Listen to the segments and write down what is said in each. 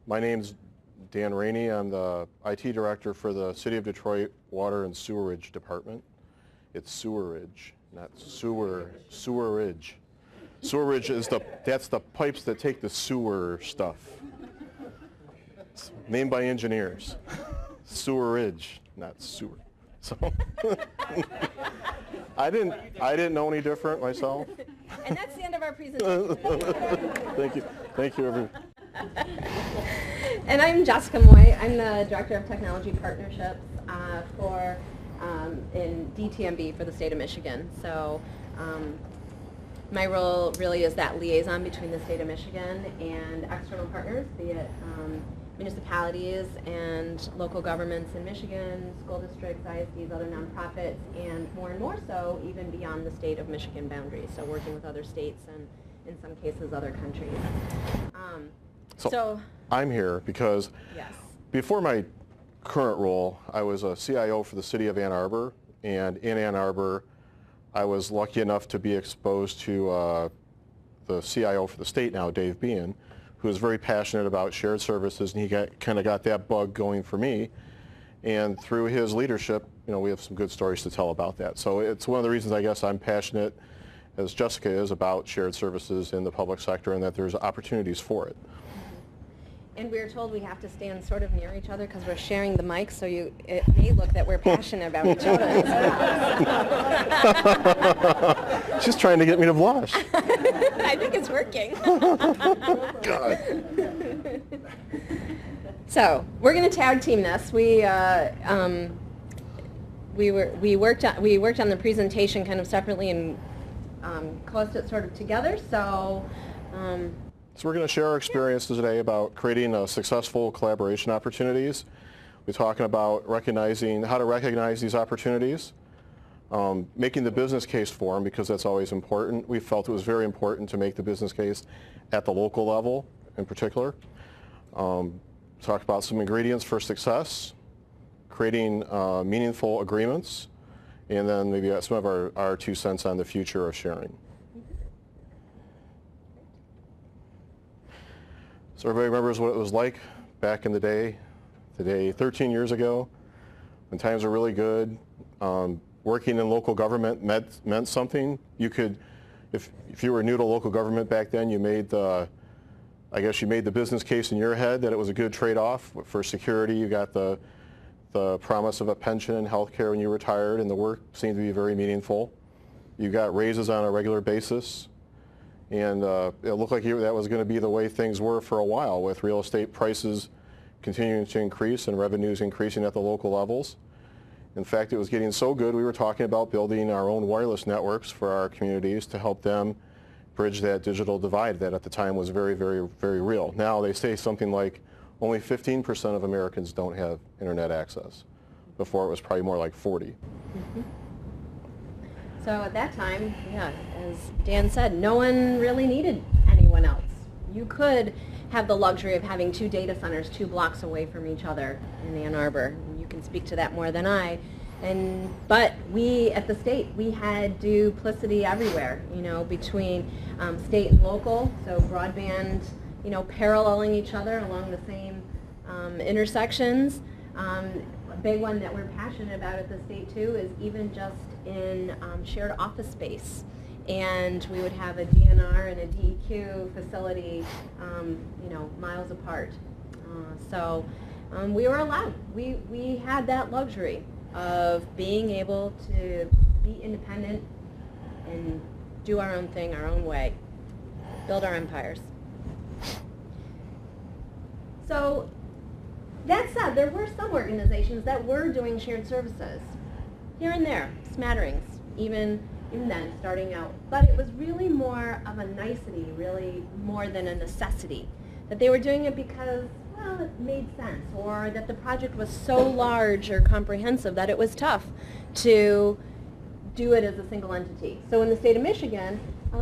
My name's Dan Rainey. I'm the IT director for the City of Detroit Water and Sewerage Department. It's sewerage, not sewerage. Sewerage is that's the pipes that take the sewer stuff. It's named by engineers. Sewerage, not sewer. So I didn't know any different myself. And that's the end of our presentation. Thank you, everyone. And I'm Jessica Moy. I'm the Director of Technology Partnerships in DTMB for the state of Michigan. So my role really is that liaison between the state of Michigan and external partners, be it municipalities and local governments in Michigan, school districts, ISDs, other nonprofits, and more so even beyond the state of Michigan boundaries. So working with other states and in some cases other countries. So I'm here because yes. Before my current role, I was a CIO for the city of Ann Arbor, and in Ann Arbor, I was lucky enough to be exposed to the CIO for the state now, Dave Bean, who is very passionate about shared services, and he kind of got that bug going for me. And through his leadership, we have some good stories to tell about that. So it's one of the reasons I guess I'm passionate, as Jessica is, about shared services in the public sector and that there's opportunities for it. And we're told we have to stand sort of near each other because we're sharing the mic, so it may look that we're passionate about each other as well. She's trying to get me to blush. I think it's working. God. So we're going to tag team this. We worked on the presentation kind of separately and closed it sort of together. So we're going to share our experiences today about creating successful collaboration opportunities. We're talking about how to recognize these opportunities, making the business case for them, because that's always important. We felt it was very important to make the business case at the local level in particular. Talk about some ingredients for success, creating meaningful agreements, and then maybe some of our 2 cents on the future of sharing. So everybody remembers what it was like back in the day, 13 years ago, when times were really good. Working in local government meant something. You could, if you were new to local government back then, you made the business case in your head that it was a good trade-off. For security, you got the promise of a pension and health care when you retired, and the work seemed to be very meaningful. You got raises on a regular basis. And it looked like that was going to be the way things were for a while, with real estate prices continuing to increase and revenues increasing at the local levels. In fact, it was getting so good, we were talking about building our own wireless networks for our communities to help them bridge that digital divide that at the time was very, very, very real. Now they say something like only 15% of Americans don't have internet access. Before it was probably more like 40. Mm-hmm. So at that time, yeah, as Dan said, no one really needed anyone else. You could have the luxury of having 2 data centers 2 blocks away from each other in Ann Arbor. You can speak to that more than I. But we, at the state, we had duplicity everywhere, between state and local, so broadband, paralleling each other along the same intersections. A big one that we're passionate about at the state, too, is even just in shared office space. And we would have a DNR and a DEQ facility, miles apart. So we were allowed. We had that luxury of being able to be independent and do our own thing, our own way, build our empires. So that said, there were some organizations that were doing shared services, here and there, smatterings, even then, starting out. But it was really more of a nicety, really more than a necessity, that they were doing it because, well, it made sense, or that the project was so large or comprehensive that it was tough to do it as a single entity. So in the state of Michigan,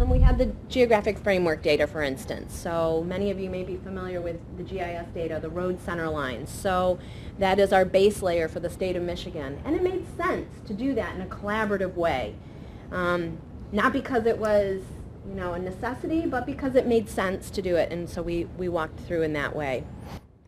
we had the geographic framework data, for instance. So many of you may be familiar with the GIS data, the road center lines. So that is our base layer for the state of Michigan. And it made sense to do that in a collaborative way. Not because it was, a necessity, but because it made sense to do it. And so we walked through in that way.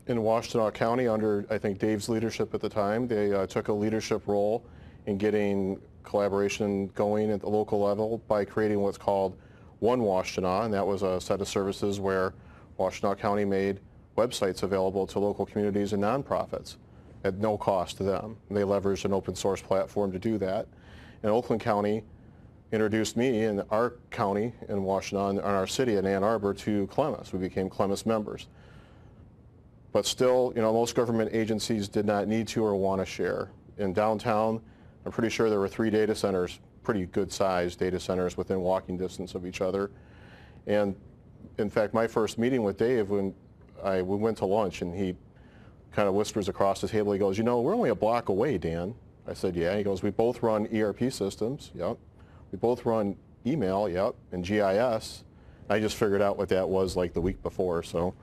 in Washtenaw County under, I think, Dave's leadership at the time. They took a leadership role in getting collaboration going at the local level by creating what's called One Washtenaw, and that was a set of services where Washtenaw County made websites available to local communities and nonprofits at no cost to them. And they leveraged an open source platform to do that. And Oakland County introduced me and our county in Washtenaw and our city in Ann Arbor to Clemis. We became Clemis members. But still, most government agencies did not need to or want to share. In downtown, I'm pretty sure there were 3 data centers, pretty good sized data centers within walking distance of each other. And in fact, my first meeting with Dave, when we went to lunch and he kind of whispers across the table, he goes, we're only a block away, Dan. I said, yeah. He goes, we both run ERP systems, yep. We both run email, yep, and GIS. I just figured out what that was like the week before, so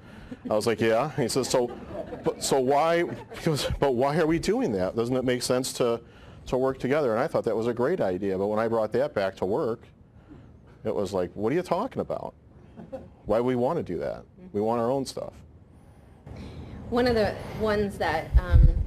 I was like, yeah. And he says, so why? He goes, but why are we doing that? Doesn't it make sense to work together? And I thought that was a great idea, but when I brought that back to work, it was like, what are you talking about? Why do we want to do that? We want our own stuff. One of the ones that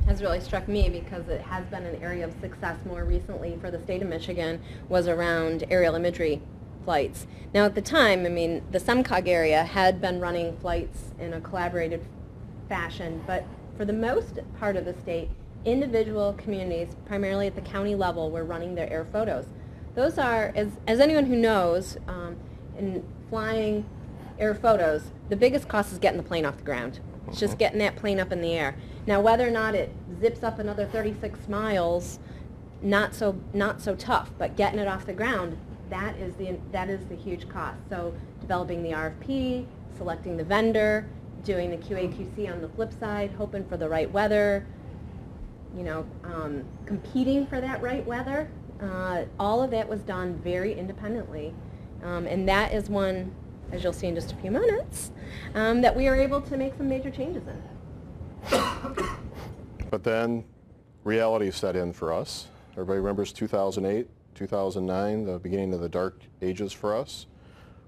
has really struck me, because it has been an area of success more recently for the state of Michigan, was around aerial imagery flights. Now at the time, the SEMCOG area had been running flights in a collaborated fashion, but for the most part of the state, individual communities, primarily at the county level, were running their air photos. Those are, as anyone who knows, in flying air photos, the biggest cost is getting the plane off the ground. It's just getting that plane up in the air. Now, whether or not it zips up another 36 miles, not so tough, but getting it off the ground, that is the huge cost. So developing the RFP, selecting the vendor, doing the QA/QC on the flip side, hoping for the right weather, competing for that right weather, all of that was done very independently. And that is one, as you'll see in just a few minutes, that we are able to make some major changes in. But then reality set in for us. Everybody remembers 2008, 2009, the beginning of the dark ages for us.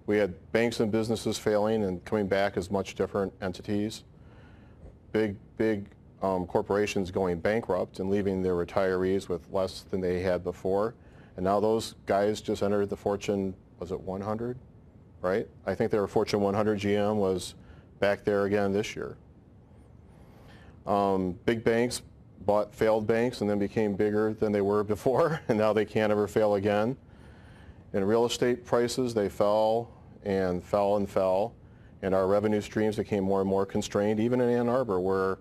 We had banks and businesses failing and coming back as much different entities. Big corporations going bankrupt and leaving their retirees with less than they had before. And now those guys just entered the Fortune, was it 100? Right? I think they were Fortune 100. GM was back there again this year. Big banks bought failed banks and then became bigger than they were before, and now they can't ever fail again. In real estate prices, they fell and fell and fell, and our revenue streams became more and more constrained, even in Ann Arbor, where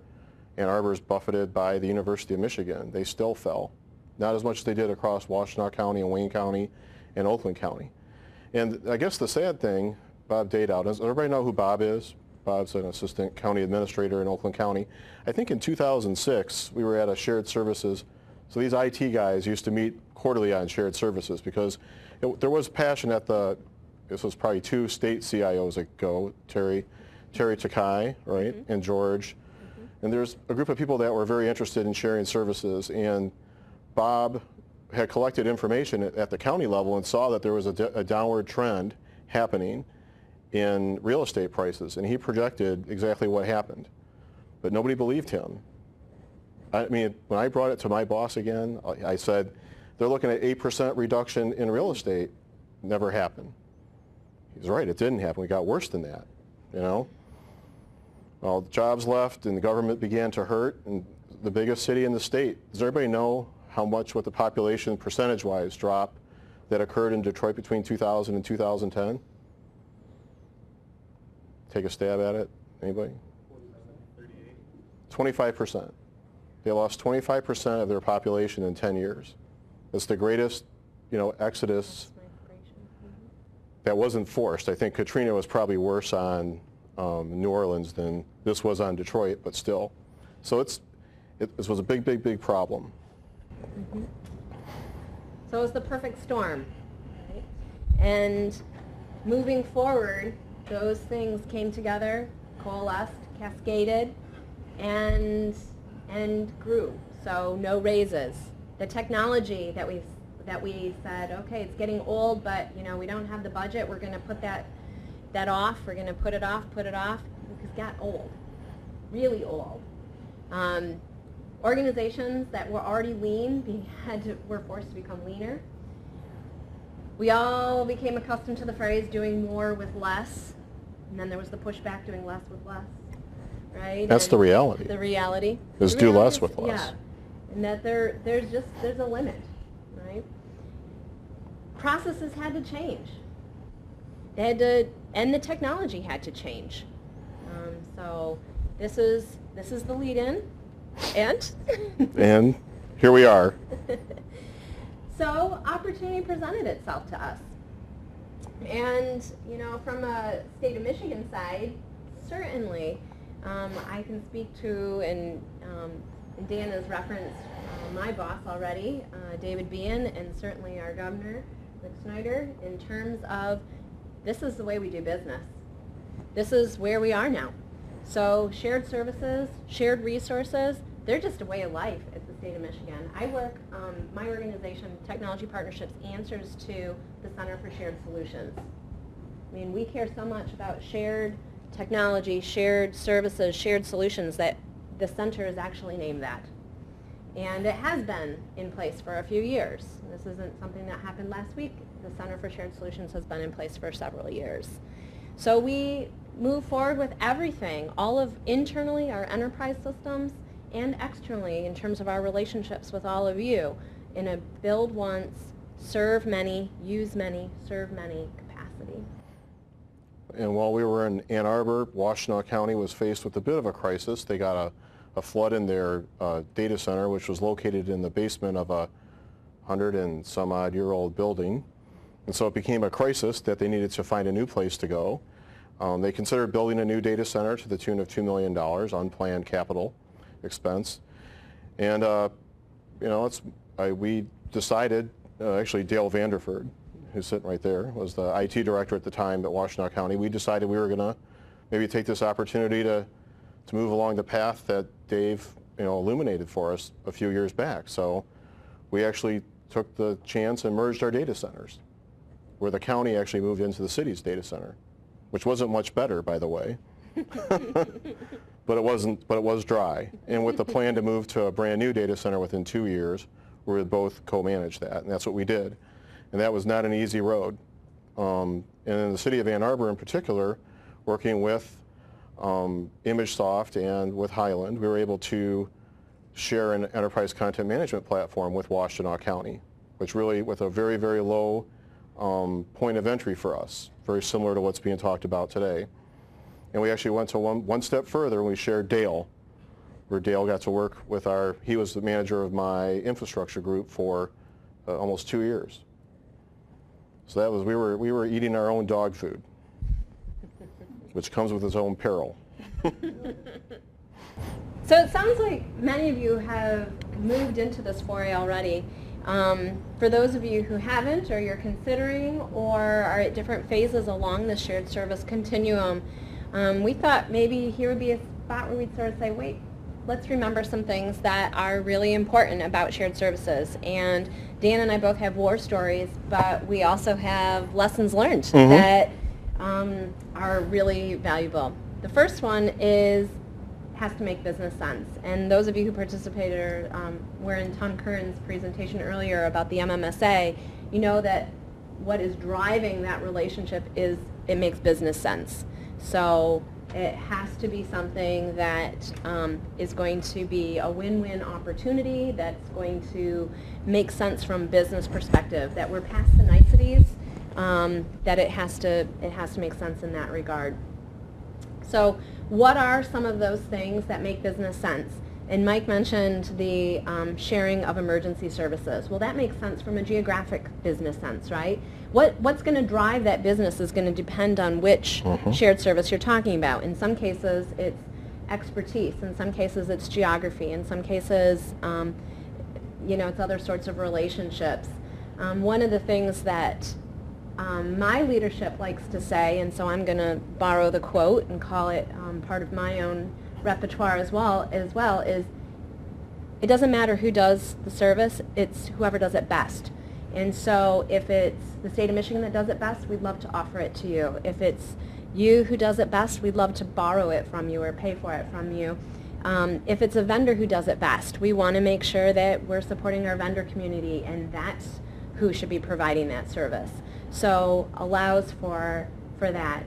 Ann Arbor is buffeted by the University of Michigan. They still fell. Not as much as they did across Washtenaw County and Wayne County and Oakland County. And I guess the sad thing, Bob Dadow, does everybody know who Bob is? Bob's an assistant county administrator in Oakland County. I think in 2006, we were at a shared services. So these IT guys used to meet quarterly on shared services because there was passion at this was probably 2 state CIOs ago, Terry Takai, right, and George. And there's a group of people that were very interested in sharing services. And Bob had collected information at the county level and saw that there was a downward trend happening in real estate prices, and he projected exactly what happened. But nobody believed him. When I brought it to my boss again, I said, they're looking at 8% reduction in real estate. Never happened. He's right, it didn't happen. We got worse than that, Well, jobs left and the government began to hurt, and the biggest city in the state. Does everybody know how much what the population percentage-wise drop that occurred in Detroit between 2000 and 2010? Take a stab at it. Anybody? 25%. They lost 25% of their population in 10 years. It's the greatest, exodus that wasn't forced. I think Katrina was probably worse on New Orleans than this was on Detroit, but still. So this was a big problem. So it was the perfect storm. Right? And moving forward, those things came together, coalesced, cascaded, and grew. So no raises. The technology that we said, okay, it's getting old, but we don't have the budget. We're going to put that off. We're going to put it off. It got old. really old. Organizations that were already lean were forced to become leaner. We all became accustomed to the phrase doing more with less, and then there was the pushback doing less with less, right? That's the reality. The reality. Is The do reality less is- with less. Yeah, and that there's a limit, right? Processes had to change. They had to, and the technology had to change. So this is the lead-in, and And here we are. so opportunity presented itself to us. And, from a state of Michigan side, certainly I can speak to, and Dan has referenced my boss already, David Bean, and certainly our governor, Rick Snyder, in terms of this is the way we do business. This is where we are now. So shared services, shared resources, they're just a way of life at the state of Michigan. I work, my organization, Technology Partnerships, answers to the Center for Shared Solutions. I mean, we care so much about shared technology, shared services, shared solutions that the center is actually named that. And it has been in place for a few years. This isn't something that happened last week. The Center for Shared Solutions has been in place for several years. So we move forward with everything, all of internally our enterprise systems and externally in terms of our relationships with all of you in a build once, serve many, use many, serve many capacity. And while we were in Ann Arbor, Washtenaw County was faced with a bit of a crisis. They got a flood in their data center, which was located in the basement of a 100 and some odd year old building. And so it became a crisis that they needed to find a new place to go. They considered building a new data center to the tune of $2 million, unplanned capital expense. And we decided, actually Dale Vanderford, who's sitting right there, was the IT director at the time at Washtenaw County. We decided we were going to maybe take this opportunity to move along the path that Dave illuminated for us a few years back. So we actually took the chance and merged our data centers, where the county actually moved into the city's data center, which wasn't much better, by the way. But it was dry. And with the plan to move to a brand new data center within 2 years, we would both co-manage that, and that's what we did. And that was not an easy road. And in the city of Ann Arbor in particular, working with ImageSoft and with Highland, we were able to share an enterprise content management platform with Washtenaw County, which really, with a very, very low point of entry for us, very similar to what's being talked about today. And we actually went to one step further, and we shared Dale, where Dale got to work with he was the manager of my infrastructure group for almost 2 years. So that was, we were eating our own dog food, which comes with its own peril. So it sounds like many of you have moved into this foray already. For those of you who haven't, or you're considering, or are at different phases along the shared service continuum, we thought maybe here would be a spot where we'd sort of say, wait, let's remember some things that are really important about shared services. And Dan and I both have war stories, but we also have lessons learned that are really valuable. The first one has to make business sense. And those of you who participated were in Tom Curran's presentation earlier about the MMSA, you know that what is driving that relationship is it makes business sense. So it has to be something that is going to be a win-win opportunity, that's going to make sense from business perspective, that we're past the niceties, that it has to make sense in that regard. So what are some of those things that make business sense? And Mike mentioned the sharing of emergency services. Well, that makes sense from a geographic business sense, right? What's going to drive that business is going to depend on which shared service you're talking about. In some cases, it's expertise. In some cases, it's geography. In some cases, it's other sorts of relationships. One of the things that my leadership likes to say, and so I'm going to borrow the quote and call it part of my own repertoire as well, is it doesn't matter who does the service, it's whoever does it best. And so if it's the state of Michigan that does it best, we'd love to offer it to you. If it's you who does it best, we'd love to borrow it from you or pay for it from you. If it's a vendor who does it best, we want to make sure that we're supporting our vendor community, and that's who should be providing that service. So allows for that.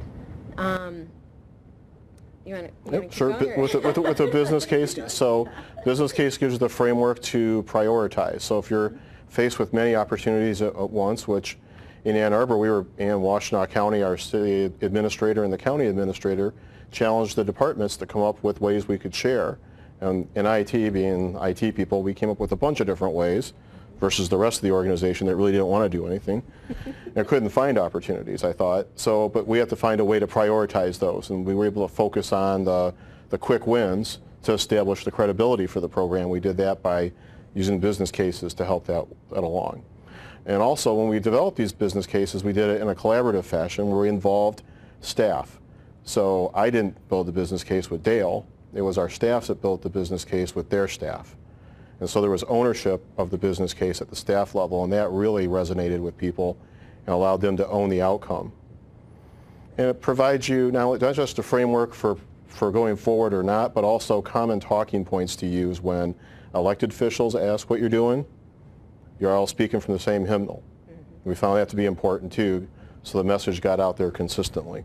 You want to Yep, keep sure. going, With a business case, so business case gives you the framework to prioritize. So if you're faced with many opportunities at once, which in Ann Arbor, we were in Washtenaw County, our city administrator and the county administrator challenged the departments to come up with ways we could share. And in IT, being IT people, we came up with a bunch of different ways versus the rest of the organization that really didn't want to do anything and couldn't find opportunities, I thought. So, but we have to find a way to prioritize those, and we were able to focus on the quick wins to establish the credibility for the program. We did that by using business cases to help that along. And also, when we developed these business cases, we did it in a collaborative fashion where we involved staff. So I didn't build the business case with Dale. It was our staffs that built the business case with their staff. And so there was ownership of the business case at the staff level, and that really resonated with people and allowed them to own the outcome. And it provides you not just a framework for going forward or not, but also common talking points to use when elected officials ask what you're doing. You're all speaking from the same hymnal. Mm-hmm. We found that to be important too, so the message got out there consistently.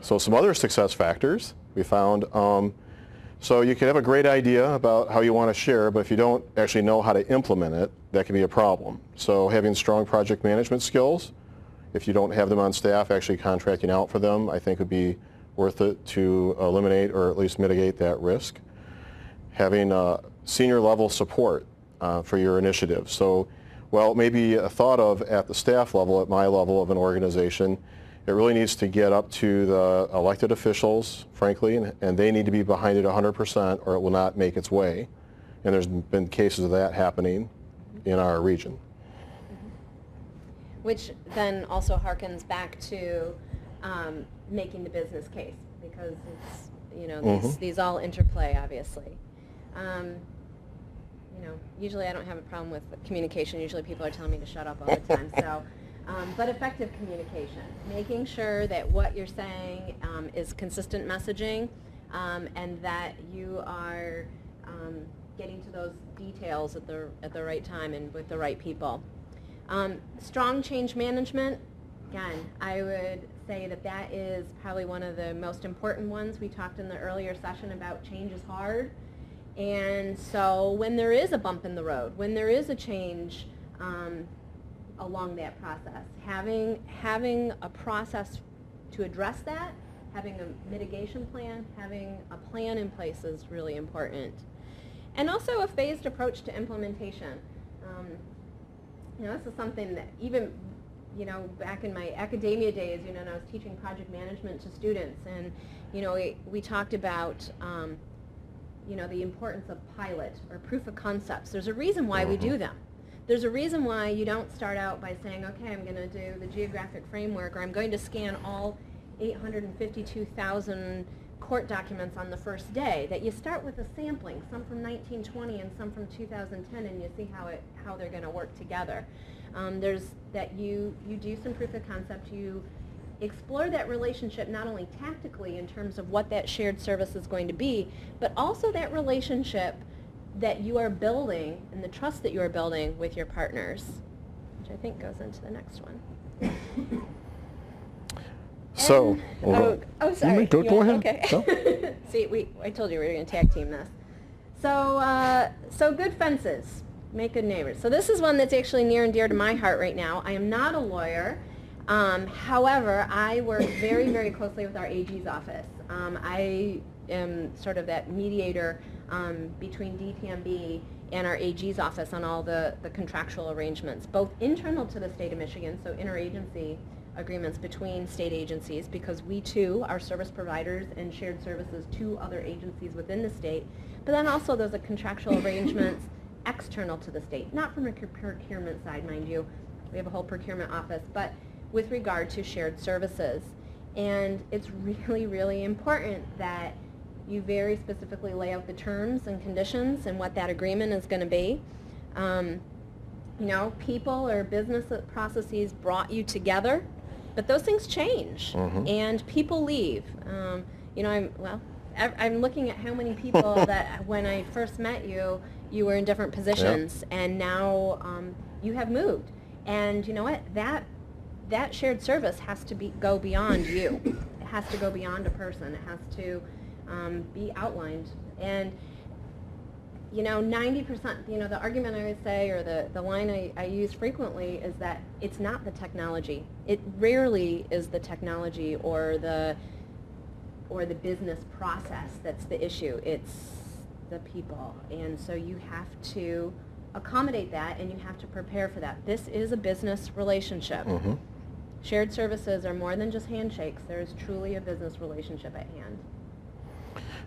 So some other success factors we found. So you can have a great idea about how you want to share, but if you don't actually know how to implement it, that can be a problem. So having strong project management skills, if you don't have them on staff, actually contracting out for them, I think would be worth it to eliminate or at least mitigate that risk. Having senior level support for your initiative. So, well, maybe thought of at the staff level, at my level of an organization, it really needs to get up to the elected officials, frankly, and they need to be behind it 100% or it will not make its way. And there's been cases of that happening in our region. Which then also harkens back to making the business case, because it's, you know, these all interplay, obviously. You know, usually I don't have a problem with communication. Usually people are telling me to shut up all the time. So. But effective communication, making sure that what you're saying is consistent messaging and that you are getting to those details at the right time and with the right people. Strong change management, again, I would say that is probably one of the most important ones. We talked in the earlier session about change is hard. And so when there is a bump in the road, when there is a change, along that process, having a process to address that, having a mitigation plan, having a plan in place is really important. And also a phased approach to implementation. You know, this is something that even, you know, back in my academia days, you know, and I was teaching project management to students, and, you know, we talked about, you know, the importance of pilot or proof of concepts. There's a reason why we do them. There's a reason why you don't start out by saying, okay, I'm going to do the geographic framework, or I'm going to scan all 852,000 court documents on the first day. That you start with a sampling, some from 1920 and some from 2010, and you see how they're going to work together. There's that you do some proof of concept, you explore that relationship not only tactically in terms of what that shared service is going to be, but also that relationship that you are building and the trust that you are building with your partners, which I think goes into the next one. So, sorry. Go ahead. Okay. No? See, I told you we were going to tag team this. So good fences make good neighbors. So this is one that's actually near and dear to my heart right now. I am not a lawyer. However, I work very, very closely with our AG's office. I am sort of that mediator between DTMB and our AG's office on all the contractual arrangements, both internal to the state of Michigan, so interagency agreements between state agencies, because we too are service providers and shared services to other agencies within the state, but then also those are contractual arrangements external to the state, not from a procurement side, mind you. We have a whole procurement office, but with regard to shared services. And it's really, really important that you very specifically lay out the terms and conditions and what that agreement is going to be. You know, people or business processes brought you together, But those things change, and people leave. You know, I'm looking at how many people that when I first met you, you were in different positions, and now you have moved. And you know what? That shared service has to go beyond you. It has to go beyond a person. It has to be outlined. And you know, 90%, you know, the argument I would say, or the line I use frequently is that it's not the technology. It rarely is the technology or the business process that's the issue. It's the people. And so you have to accommodate that, and you have to prepare for that. This is a business relationship. Shared services are more than just handshakes. There is truly a business relationship at hand.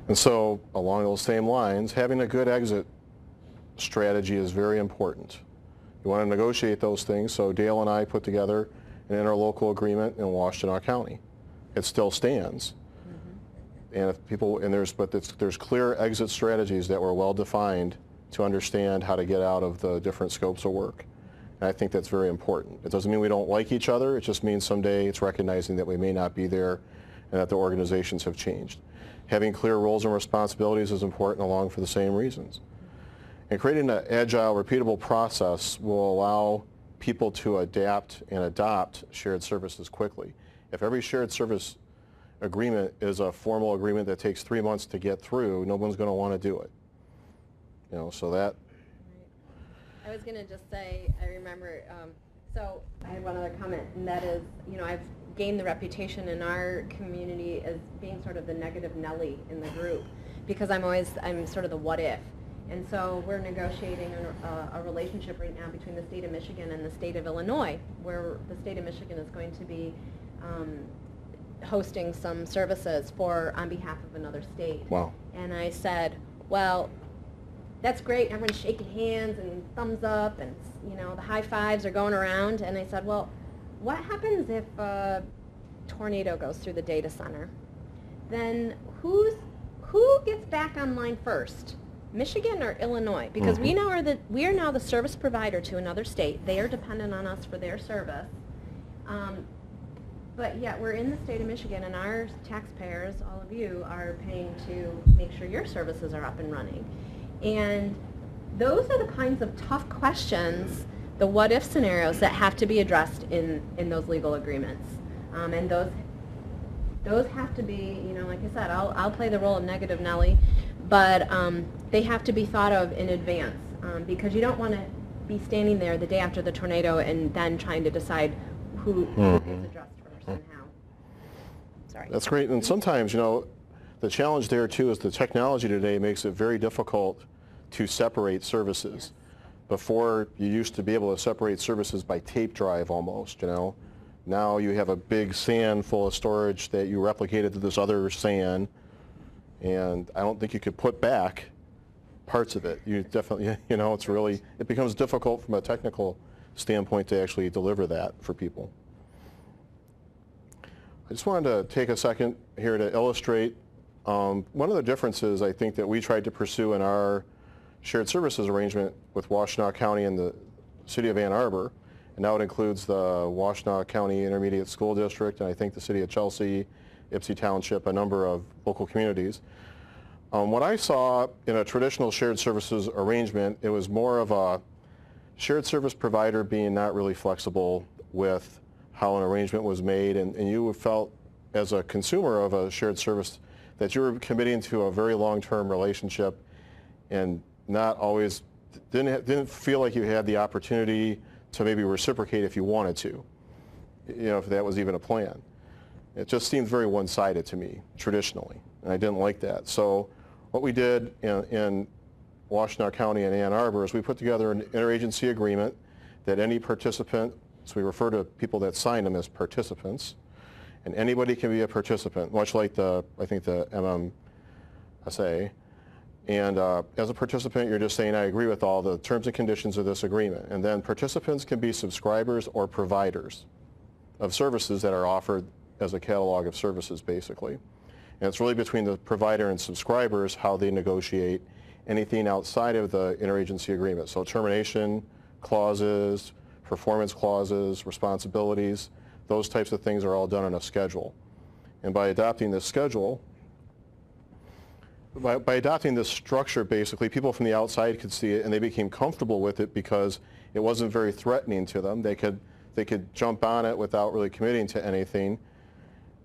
And so, along those same lines, having a good exit strategy is very important. You want to negotiate those things, so Dale and I put together an interlocal agreement in Washtenaw County. It still stands. And if people, and there's clear exit strategies that were well defined to understand how to get out of the different scopes of work. And I think that's very important. It doesn't mean we don't like each other, it just means someday it's recognizing that we may not be there and that the organizations have changed. Having clear roles and responsibilities is important along for the same reasons. And creating an agile, repeatable process will allow people to adapt and adopt shared services quickly. If every shared service agreement is a formal agreement that takes 3 months to get through, no one's going to want to do it. You know, so that. I was going to just say, I remember, so I had one other comment, and that is, you know, I've gained the reputation in our community as being sort of the negative Nelly in the group, because I'm sort of the what if. And so we're negotiating a relationship right now between the state of Michigan and the state of Illinois, where the state of Michigan is going to be hosting some services on behalf of another state. Wow. And I said, well, that's great. Everyone's shaking hands and thumbs up, and you know, the high fives are going around. And I said, well, what happens if a tornado goes through the data center? Then who gets back online first, Michigan or Illinois? Because we are now the service provider to another state. They are dependent on us for their service. But yet we're in the state of Michigan, and our taxpayers, all of you, are paying to make sure your services are up and running. And those are the kinds of tough questions, the what-if scenarios that have to be addressed in those legal agreements. And those have to be, you know, like I said, I'll play the role of negative Nelly, but they have to be thought of in advance, because you don't want to be standing there the day after the tornado and then trying to decide who gets addressed first and how. Sorry. That's great. And sometimes, you know, the challenge there too is the technology today makes it very difficult to separate services. Yes. Before, you used to be able to separate services by tape drive almost, you know. Now you have a big SAN full of storage that you replicated to this other SAN, and I don't think you could put back parts of it. You definitely, you know, it becomes difficult from a technical standpoint to actually deliver that for people. I just wanted to take a second here to illustrate one of the differences I think that we tried to pursue in our shared services arrangement with Washtenaw County and the City of Ann Arbor, and now it includes the Washtenaw County Intermediate School District, and I think the City of Chelsea, Ypsi Township, a number of local communities. What I saw in a traditional shared services arrangement, it was more of a shared service provider being not really flexible with how an arrangement was made, and you felt as a consumer of a shared service that you were committing to a very long-term relationship and not always didn't feel like you had the opportunity to maybe reciprocate if you wanted to, you know, if that was even a plan. It just seemed very one-sided to me traditionally, and I didn't like that. So what we did in Washtenaw County and Ann Arbor is we put together an interagency agreement that any participant, so we refer to people that sign them as participants, and anybody can be a participant, much like I think the MMSA. And as a participant, you're just saying, I agree with all the terms and conditions of this agreement. And then participants can be subscribers or providers of services that are offered as a catalog of services, basically. And it's really between the provider and subscribers how they negotiate anything outside of the interagency agreement. So termination clauses, performance clauses, responsibilities, those types of things are all done on a schedule. And by adopting this schedule, by adopting this structure, basically, people from the outside could see it and they became comfortable with it because it wasn't very threatening to them. They could jump on it without really committing to anything.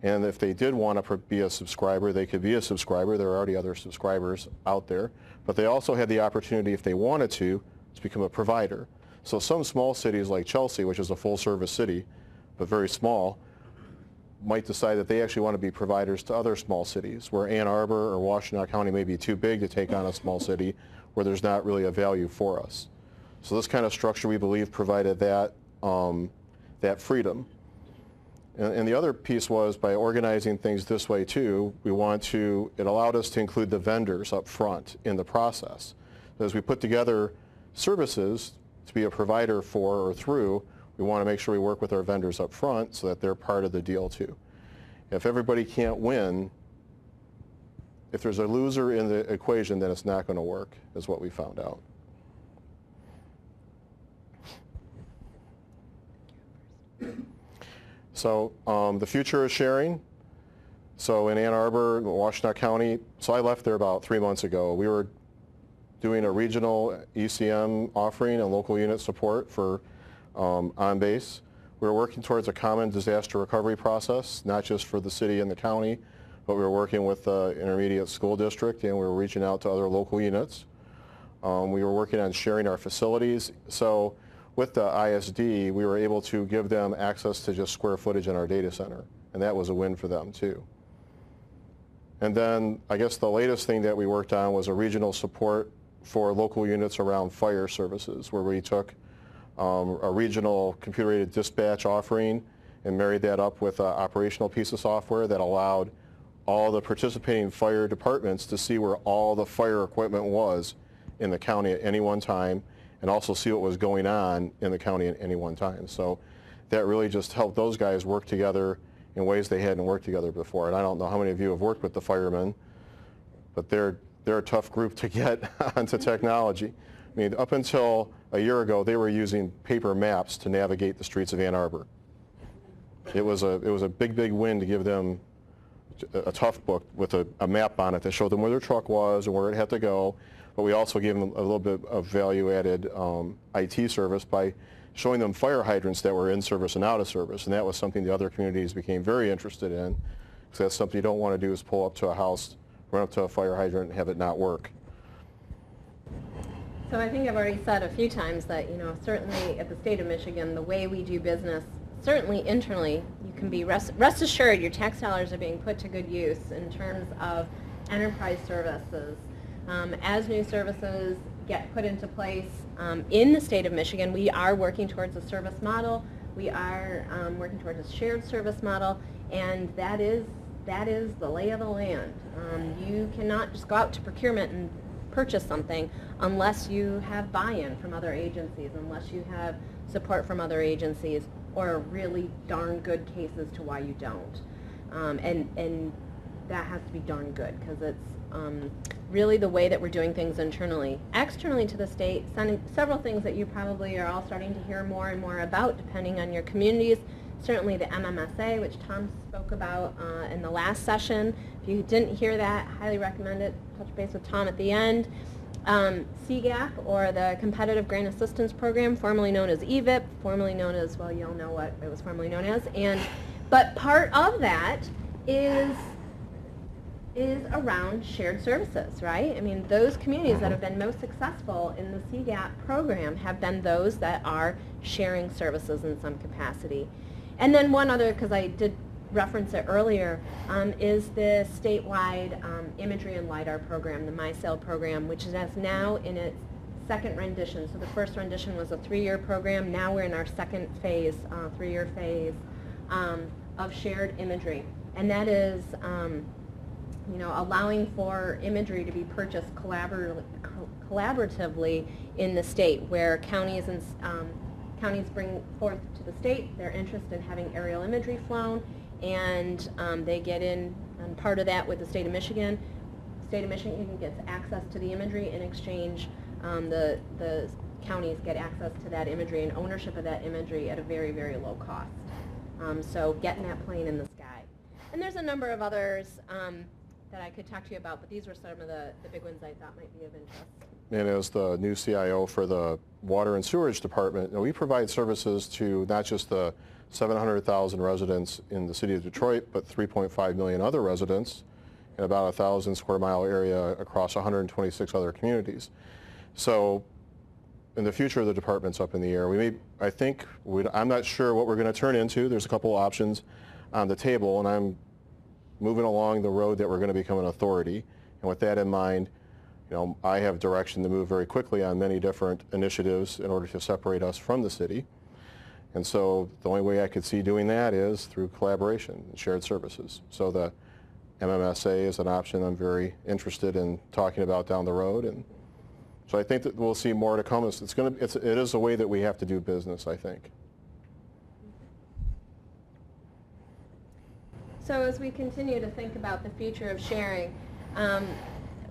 And if they did want to be a subscriber, they could be a subscriber. There are already other subscribers out there. But they also had the opportunity, if they wanted to become a provider. So some small cities like Chelsea, which is a full-service city, but very small, might decide that they actually want to be providers to other small cities, where Ann Arbor or Washtenaw County may be too big to take on a small city where there's not really a value for us. So this kind of structure, we believe, provided that, that freedom. And the other piece was, by organizing things this way too, it allowed us to include the vendors up front in the process. As we put together services to be a provider for or through, we want to make sure we work with our vendors up front so that they're part of the deal too. If everybody can't win, if there's a loser in the equation, then it's not going to work, is what we found out. So the future is sharing. So in Ann Arbor, Washtenaw County, so I left there about 3 months ago. We were doing a regional ECM offering and local unit support for on-base. We were working towards a common disaster recovery process, not just for the city and the county, but we were working with the intermediate school district, and we were reaching out to other local units. We were working on sharing our facilities. So with the ISD, we were able to give them access to just square footage in our data center, and that was a win for them too. And then I guess the latest thing that we worked on was a regional support for local units around fire services, where we took a regional computer-aided dispatch offering and married that up with an operational piece of software that allowed all the participating fire departments to see where all the fire equipment was in the county at any one time, and also see what was going on in the county at any one time. So that really just helped those guys work together in ways they hadn't worked together before. And I don't know how many of you have worked with the firemen, but they're a tough group to get onto technology. I mean, up until a year ago, they were using paper maps to navigate the streets of Ann Arbor. It was a big, big win to give them a tough book with a map on it that showed them where their truck was and where it had to go. But we also gave them a little bit of value-added IT service by showing them fire hydrants that were in service and out of service. And that was something the other communities became very interested in, because that's something you don't want to do, is pull up to a house, run up to a fire hydrant, and have it not work. So I think I've already said a few times that, certainly at the state of Michigan, the way we do business, certainly internally, you can be rest assured your tax dollars are being put to good use in terms of enterprise services. As new services get put into place in the state of Michigan, we are working towards a service model. We are working towards a shared service model, and that is the lay of the land. You cannot just go out to procurement and purchase something unless you have buy-in from other agencies, unless you have support from other agencies, or really darn good cases to why you don't. And that has to be darn good, because it's really the way that we're doing things internally. Externally to the state, several things that you probably are all starting to hear more and more about, depending on your communities. Certainly the MMSA, which Tom spoke about in the last session. If you didn't hear that, highly recommend it. Touch base with Tom at the end. CGAP, or the Competitive Grant Assistance Program, formerly known as EVIP, formerly known as, well, you all know what it was formerly known as. But part of that is around shared services, right? I mean, those communities that have been most successful in the CGAP program have been those that are sharing services in some capacity. And then one other, because I did reference it earlier, is the statewide imagery and LiDAR program, the MySail program, which is now in its second rendition. So the first rendition was a 3-year program. Now we're in our second phase, 3-year phase of shared imagery. And that is allowing for imagery to be purchased collaboratively in the state, where counties bring forth to the state their interest in having aerial imagery flown, and they get in on part of that with the state of Michigan. The state of Michigan gets access to the imagery. In exchange, the counties get access to that imagery and ownership of that imagery at a very, very low cost. So getting that plane in the sky. And there's a number of others that I could talk to you about, but these were some of the big ones I thought might be of interest. And as the new CIO for the Water and Sewerage Department, we provide services to not just the 700,000 residents in the city of Detroit, but 3.5 million other residents in about 1,000 square mile area across 126 other communities. So in the future, the department's up in the air. I'm not sure what we're going to turn into. There's a couple of options on the table, and I'm moving along the road that we're going to become an authority. And with that in mind, I have direction to move very quickly on many different initiatives in order to separate us from the city. And so the only way I could see doing that is through collaboration and shared services. So the MMSA is an option I'm very interested in talking about down the road. And so I think that we'll see more to come. It is a way that we have to do business, I think. So as we continue to think about the future of sharing,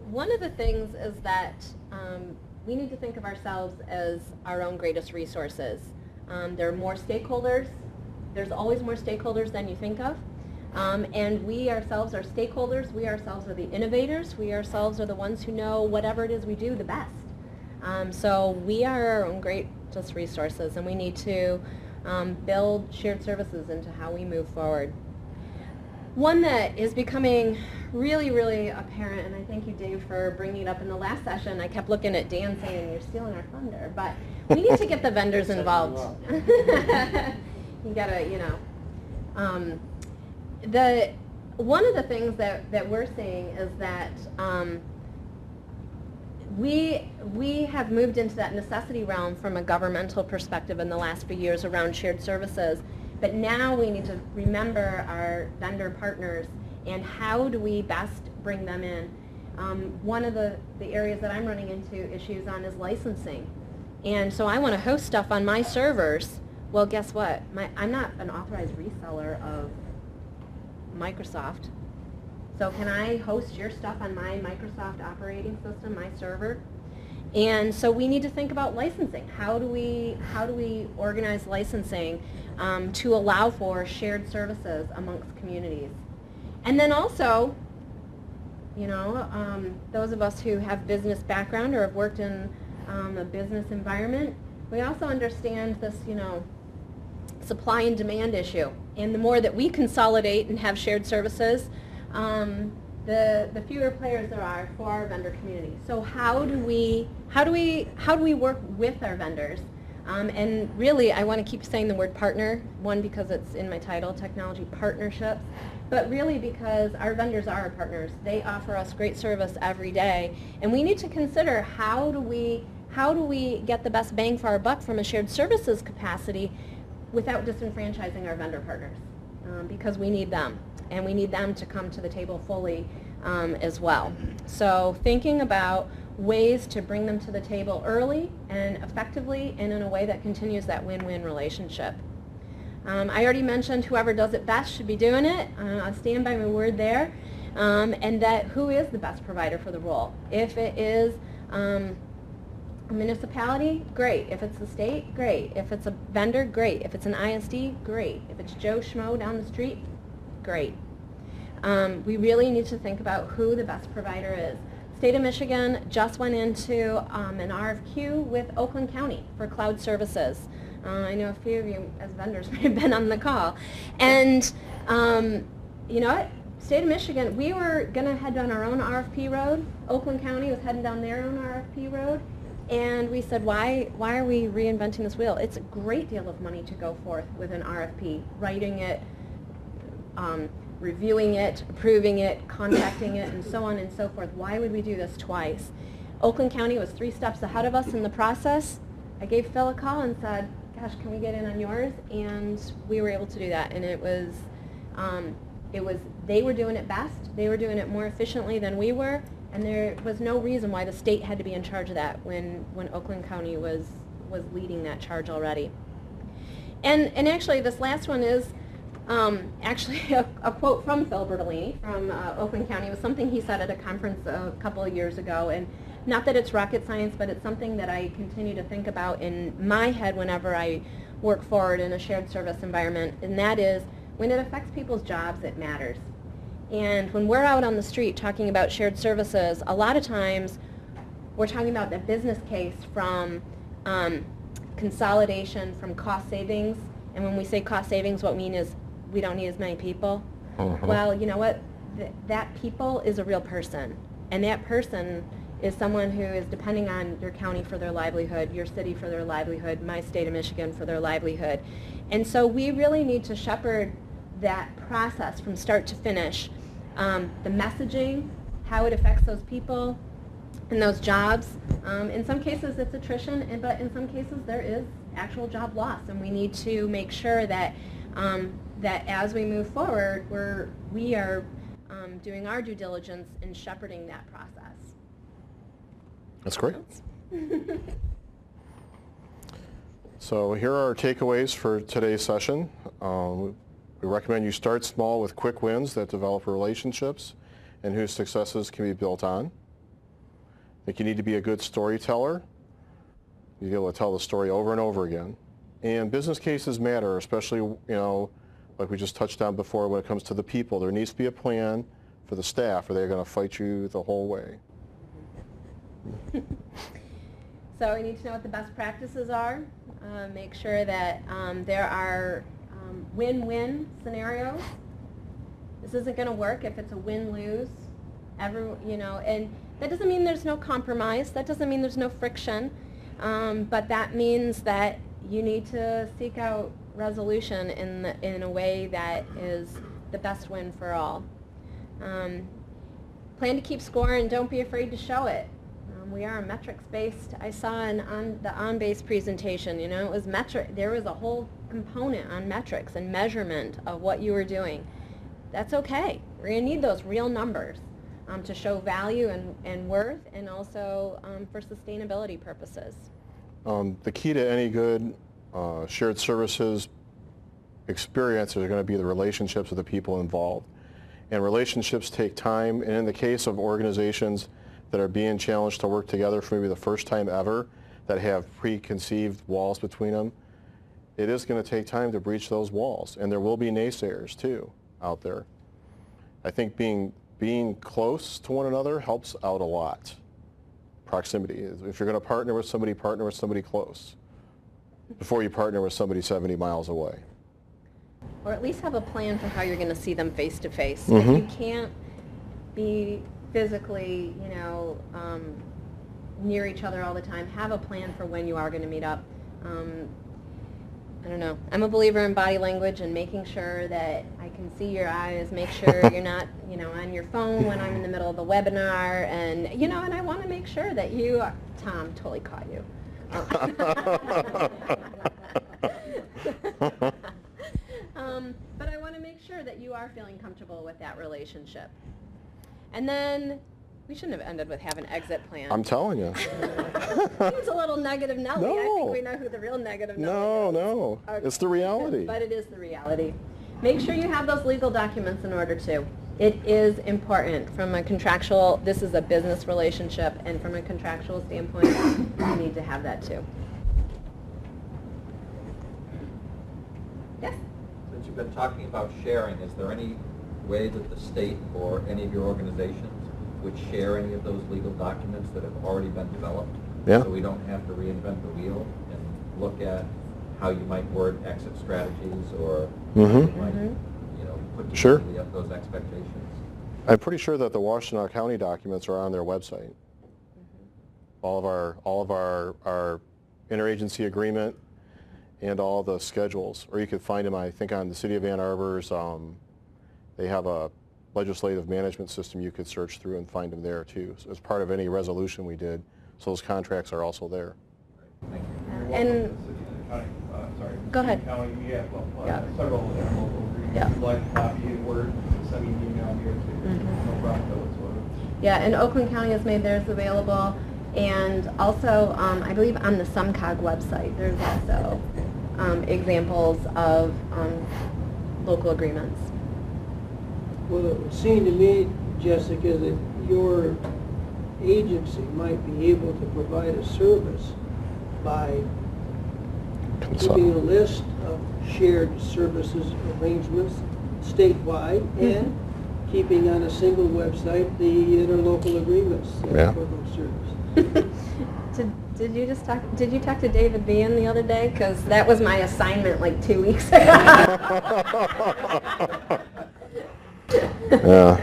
one of the things is that we need to think of ourselves as our own greatest resources. There are more stakeholders. There's always more stakeholders than you think of. And we ourselves are stakeholders. We ourselves are the innovators. We ourselves are the ones who know whatever it is we do the best. So we are our own greatest resources, and we need to build shared services into how we move forward. One that is becoming really, really apparent, and I thank you, Dave, for bringing it up in the last session. I kept looking at Dan saying, you're stealing our thunder, but we need to get the vendors involved. You gotta, one of the things that we're seeing is that we have moved into that necessity realm from a governmental perspective in the last few years around shared services. But now we need to remember our vendor partners and how do we best bring them in. One of the areas that I'm running into issues on is licensing. And so I want to host stuff on my servers. Well, guess what? I'm not an authorized reseller of Microsoft. So can I host your stuff on my Microsoft operating system, my server? And so we need to think about licensing. How do we organize licensing to allow for shared services amongst communities? And then also, those of us who have business background or have worked in a business environment, we also understand this, supply and demand issue. And the more that we consolidate and have shared services, the fewer players there are for our vendor community. So how do we work with our vendors? And really, I want to keep saying the word partner, one, because it's in my title, technology partnerships, but really because our vendors are our partners. They offer us great service every day, and we need to consider how do we get the best bang for our buck from a shared services capacity without disenfranchising our vendor partners, because we need them, and we need them to come to the table fully as well. So thinking about ways to bring them to the table early and effectively and in a way that continues that win-win relationship. I already mentioned whoever does it best should be doing it. I'll stand by my word there. And that who is the best provider for the role? If it is a municipality, great. If it's the state, great. If it's a vendor, great. If it's an ISD, great. If it's Joe Schmo down the street, great. We really need to think about who the best provider is. State of Michigan just went into an RFQ with Oakland County for cloud services. I know a few of you as vendors may have been on the call. And you know what? State of Michigan, we were going to head down our own RFP road. Oakland County was heading down their own RFP road. And we said, why are we reinventing this wheel? It's a great deal of money to go forth with an RFP, writing it, reviewing it, approving it, contacting it, and so on and so forth. Why would we do this twice? Oakland County was 3 steps ahead of us in the process. I gave Phil a call and said, gosh, can we get in on yours? And we were able to do that. And it was they were doing it best. They were doing it more efficiently than we were. And there was no reason why the state had to be in charge of that when Oakland County was leading that charge already. And actually, this last one is actually a quote from Phil Bertolini from Oakland County. It was something he said at a conference a couple of years ago. And not that it's rocket science, but it's something that I continue to think about in my head whenever I work forward in a shared service environment, and that is when it affects people's jobs, it matters. And when we're out on the street talking about shared services, a lot of times we're talking about the business case from consolidation, from cost savings. And when we say cost savings, what we mean is we don't need as many people. Well, you know what? That people is a real person. And that person is someone who is depending on your county for their livelihood, your city for their livelihood, my state of Michigan for their livelihood. And so we really need to shepherd that process from start to finish. The messaging, how it affects those people and those jobs. In some cases it's attrition, but in some cases there is actual job loss, and we need to make sure that that as we move forward, we are doing our due diligence in shepherding that process. That's great. So here are our takeaways for today's session. We recommend you start small with quick wins that develop relationships and whose successes can be built on. I think you need to be a good storyteller. You need to be able to tell the story over and over again. And business cases matter, especially, like we just touched on before when it comes to the people. There needs to be a plan for the staff or they're going to fight you the whole way. So we need to know what the best practices are. Make sure that there are win-win scenarios. This isn't going to work if it's a win-lose. And that doesn't mean there's no compromise. That doesn't mean there's no friction. But that means that you need to seek out resolution in a way that is the best win for all. Plan to keep score and don't be afraid to show it. We are metrics-based. I saw on the on-base presentation, it was metric. There was a whole component on metrics and measurement of what you were doing. That's okay. We're going to need those real numbers to show value and worth, and also for sustainability purposes. The key to any good shared services experience are going to be the relationships of the people involved. And relationships take time, and in the case of organizations that are being challenged to work together for maybe the first time ever, that have preconceived walls between them, it is going to take time to breach those walls. And there will be naysayers too out there. I think being close to one another helps out a lot. Proximity. If you're going to partner with somebody close before you partner with somebody 70 miles away. Or at least have a plan for how you're going to see them face to face. Mm-hmm. If you can't be physically, near each other all the time, have a plan for when you are going to meet up. I don't know. I'm a believer in body language and making sure that I can see your eyes, make sure you're not, on your phone when I'm in the middle of the webinar, and, and I want to make sure that you are, Tom, totally caught you. But I want to make sure that you are feeling comfortable with that relationship. And then we shouldn't have ended with have an exit plan. I'm telling you. Seems a little negative Nelly. No. I think we know who the real negative Nelly is. No. Okay. It's the reality. But it is the reality. Make sure you have those legal documents in order to. It is important from a contractual, this is a business relationship, and from a contractual standpoint, you need to have that too. Yes? Since you've been talking about sharing, is there any way that the state or any of your organizations would share any of those legal documents that have already been developed? Yeah. So we don't have to reinvent the wheel and look at how you might word exit strategies or how you might, put Sure. up those expectations. I'm pretty sure that the Washtenaw County documents are on their website. All of our interagency agreement and all the schedules, or you could find them, I think, on the City of Ann Arbor's. They have a legislative management system you could search through and find them there too. So as part of any resolution we did, so those contracts are also there. Thank you. And go ahead. County, we have Yeah. several local agreements. Yeah. If you'd like a copy of Word, send me an email here too. No problem whatsoever. Yeah, and Oakland County has made theirs available. And also, I believe on the SumCog website, there's also examples of local agreements. Well, it would seem to me, Jessica, that your agency might be able to provide a service by keeping a list of shared services arrangements statewide, and keeping on a single website the interlocal agreements Yeah. for those services. Did you talk to David Bean the other day? Because that was my assignment like 2 weeks ago. Yeah.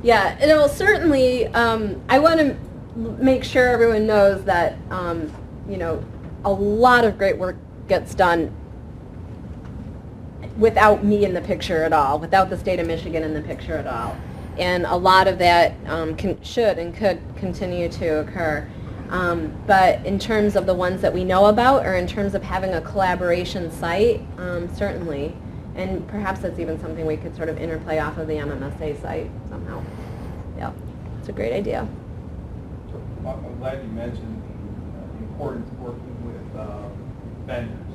Yeah, and it will certainly, I want to make sure everyone knows that, you know, a lot of great work gets done without me in the picture at all, without the state of Michigan in the picture at all. And a lot of that should and could continue to occur. But in terms of the ones that we know about, or in terms of having a collaboration site, certainly. And perhaps that's even something we could sort of interplay off of the MMSA site somehow. Yeah, it's a great idea. I'm glad you mentioned the importance of working with vendors.